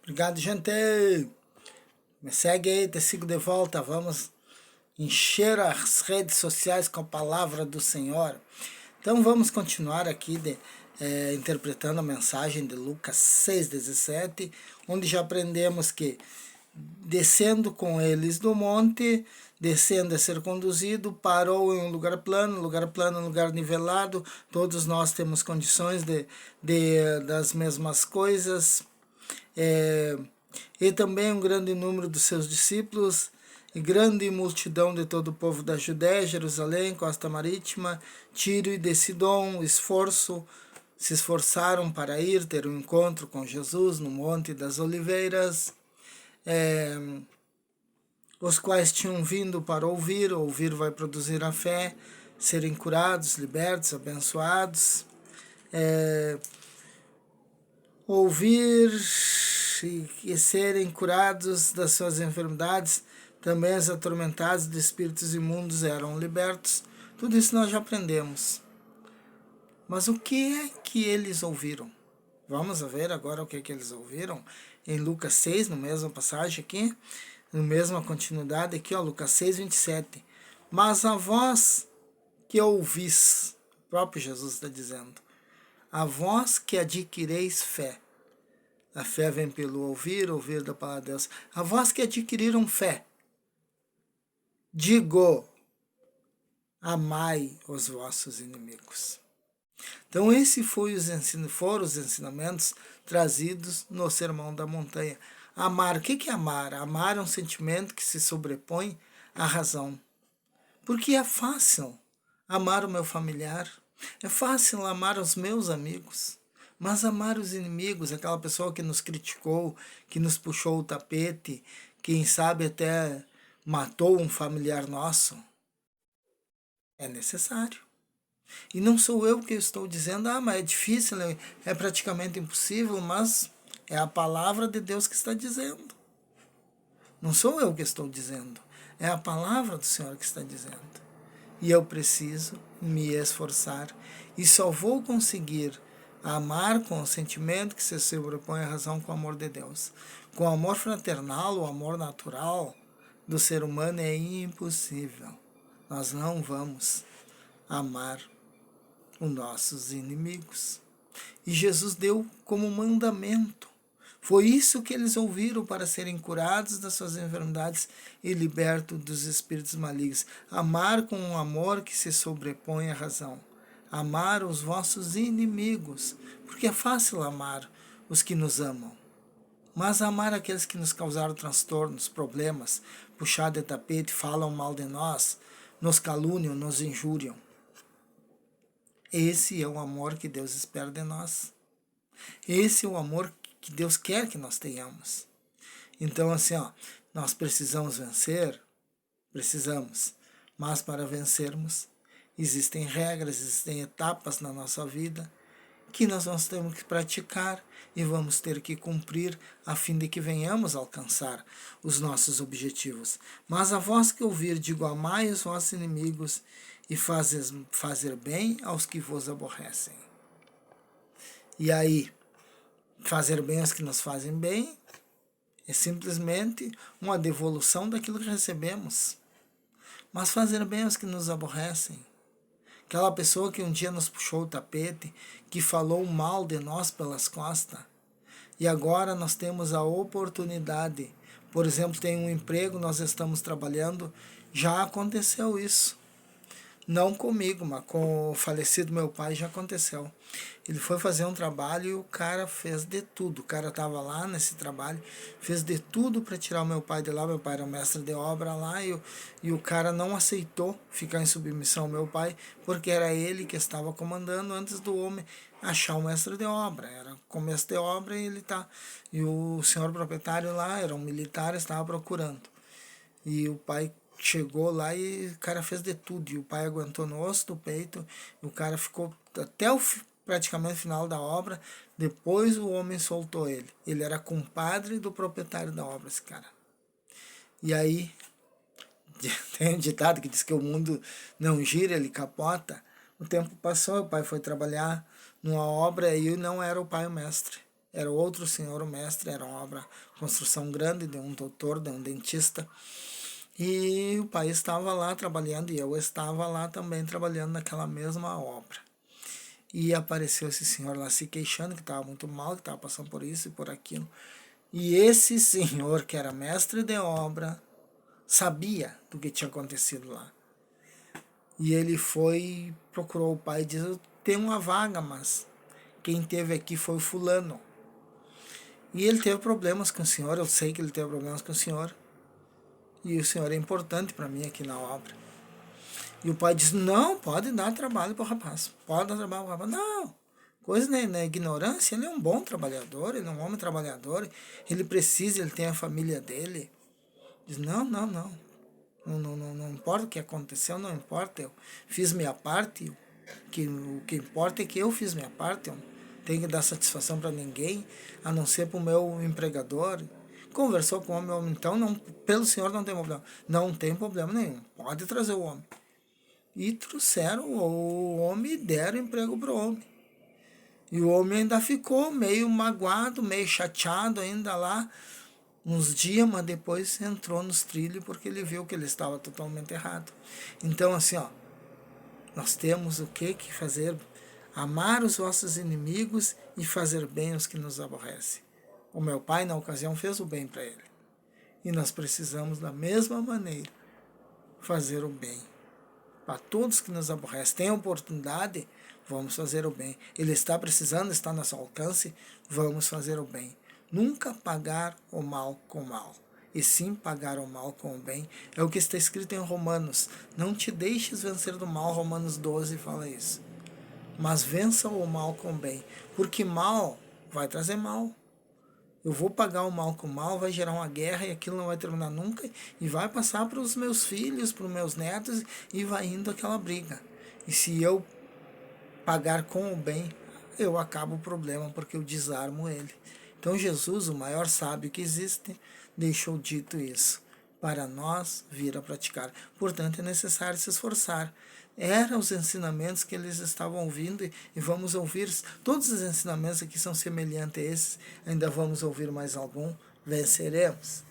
Obrigado, gente. Me segue aí, te sigo de volta. Vamos encher as redes sociais com a palavra do Senhor. Então vamos continuar aqui interpretando a mensagem de Lucas 6,17, onde já aprendemos que descendo com eles do monte, descendo a ser conduzido, parou em um lugar plano, lugar nivelado. Todos nós temos condições das mesmas coisas. E também um grande número dos seus discípulos, e grande multidão de todo o povo da Judéia, Jerusalém, costa marítima, Tiro e de Sidom, se esforçaram para ir ter um encontro com Jesus no Monte das Oliveiras, os quais tinham vindo para ouvir vai produzir a fé, serem curados, libertos, abençoados, ouvir e serem curados das suas enfermidades, também os atormentados de espíritos imundos eram libertos. Tudo isso nós já aprendemos. Mas o que é que eles ouviram? Vamos ver agora o que é que eles ouviram em Lucas 6, no mesmo passagem aqui, no mesma continuidade aqui, ó, Lucas 6, 27. Mas a vós que ouvis, o próprio Jesus está dizendo, a vós que adquireis fé. A fé vem pelo ouvir, ouvir da palavra de Deus. A vós que adquiriram fé, digo, amai os vossos inimigos. Então esses foram os ensinamentos trazidos no Sermão da Montanha. Amar, o que é amar? Amar é um sentimento que se sobrepõe à razão. Porque é fácil amar o meu familiar, é fácil amar os meus amigos, mas amar os inimigos, aquela pessoa que nos criticou, que nos puxou o tapete, quem sabe até matou um familiar nosso, é necessário. E não sou eu que estou dizendo, mas é difícil, é praticamente impossível, mas é a palavra de Deus que está dizendo. Não sou eu que estou dizendo, é a palavra do Senhor que está dizendo. E eu preciso me esforçar, e só vou conseguir amar com o sentimento que se sobrepõe à razão, com o amor de Deus. Com o amor fraternal, o amor natural do ser humano é impossível. Nós não vamos amar os nossos inimigos. E Jesus deu como mandamento. Foi isso que eles ouviram para serem curados das suas enfermidades e libertos dos espíritos malignos. Amar com um amor que se sobrepõe à razão. Amar os vossos inimigos, porque é fácil amar os que nos amam. Mas amar aqueles que nos causaram transtornos, problemas, puxar de tapete, falam mal de nós, nos caluniam, nos injuriam. Esse é o amor que Deus espera de nós. Esse é o amor que Deus quer que nós tenhamos. Então, assim, nós precisamos vencer, precisamos, mas para vencermos, existem regras, existem etapas na nossa vida que nós vamos ter que praticar e vamos ter que cumprir a fim de que venhamos alcançar os nossos objetivos. Mas a vós que ouvir, digo, amai os vossos inimigos e fazer bem aos que vos aborrecem. E aí, fazer bem aos que nos fazem bem é simplesmente uma devolução daquilo que recebemos. Mas fazer bem aos que nos aborrecem, aquela pessoa que um dia nos puxou o tapete, que falou mal de nós pelas costas, e agora nós temos a oportunidade, por exemplo, tem um emprego, nós estamos trabalhando, já aconteceu isso. Não comigo, mas com o falecido meu pai já aconteceu. Ele foi fazer um trabalho e o cara fez de tudo. O cara estava lá nesse trabalho, fez de tudo para tirar o meu pai de lá. Meu pai era mestre de obra lá e o cara não aceitou ficar em submissão ao meu pai, porque era ele que estava comandando antes do homem achar o mestre de obra. Era começo de obra e ele tá. E o senhor proprietário lá era um militar, estava procurando. E o pai chegou lá e o cara fez de tudo. E o pai aguentou no osso do peito. E o cara ficou até o praticamente final da obra. Depois o homem soltou ele. Ele era compadre do proprietário da obra, esse cara. E aí, tem um ditado que diz que o mundo não gira, ele capota. O tempo passou, o pai foi trabalhar numa obra e não era o pai o mestre. era outro senhor, o mestre, era uma obra, construção grande de um doutor, de um dentista. E o pai estava lá trabalhando e eu estava lá também trabalhando naquela mesma obra. E apareceu esse senhor lá se queixando que estava muito mal, que estava passando por isso e por aquilo. E esse senhor, que era mestre de obra, sabia do que tinha acontecido lá. E ele foi, procurou o pai e disse: tem uma vaga, mas quem teve aqui foi o fulano. E ele teve problemas com o senhor, eu sei que ele teve problemas com o senhor. E o senhor é importante para mim aqui na obra. E o pai disse: não, pode dar trabalho para o rapaz. Pode dar trabalho para o rapaz. Não, coisa na ignorância, ele é um bom trabalhador, ele é um homem trabalhador, ele precisa, ele tem a família dele. Diz: não, não, não. Não importa o que aconteceu, não importa. Eu fiz minha parte. O que importa é que eu fiz minha parte. Eu não tenho que dar satisfação para ninguém, a não ser para o meu empregador. Conversou com o homem, então não, pelo senhor não tem problema. Não tem problema nenhum. Pode trazer o homem. E trouxeram o homem e deram emprego para o homem. E o homem ainda ficou meio magoado, meio chateado ainda lá, uns dias, mas depois entrou nos trilhos porque ele viu que ele estava totalmente errado. Então, assim, ó, nós temos o que fazer? Amar os vossos inimigos e fazer bem aos que nos aborrecem. O meu pai, na ocasião, fez o bem para ele. E nós precisamos, da mesma maneira, fazer o bem. Para todos que nos aborrecem, tem oportunidade, vamos fazer o bem. Ele está precisando, está a nosso alcance, vamos fazer o bem. Nunca pagar o mal com o mal, e sim pagar o mal com o bem. É o que está escrito em Romanos. Não te deixes vencer do mal, Romanos 12 fala isso. Mas vença o mal com o bem, porque mal vai trazer mal. Eu vou pagar o mal com o mal, vai gerar uma guerra e aquilo não vai terminar nunca e vai passar para os meus filhos, para os meus netos e vai indo aquela briga. E se eu pagar com o bem, eu acabo o problema porque eu desarmo ele. Então Jesus, o maior sábio que existe, deixou dito isso para nós vir a praticar. Portanto, é necessário se esforçar. Eram os ensinamentos que eles estavam ouvindo e vamos ouvir. Todos os ensinamentos aqui são semelhantes a esses. Ainda vamos ouvir mais algum. Venceremos.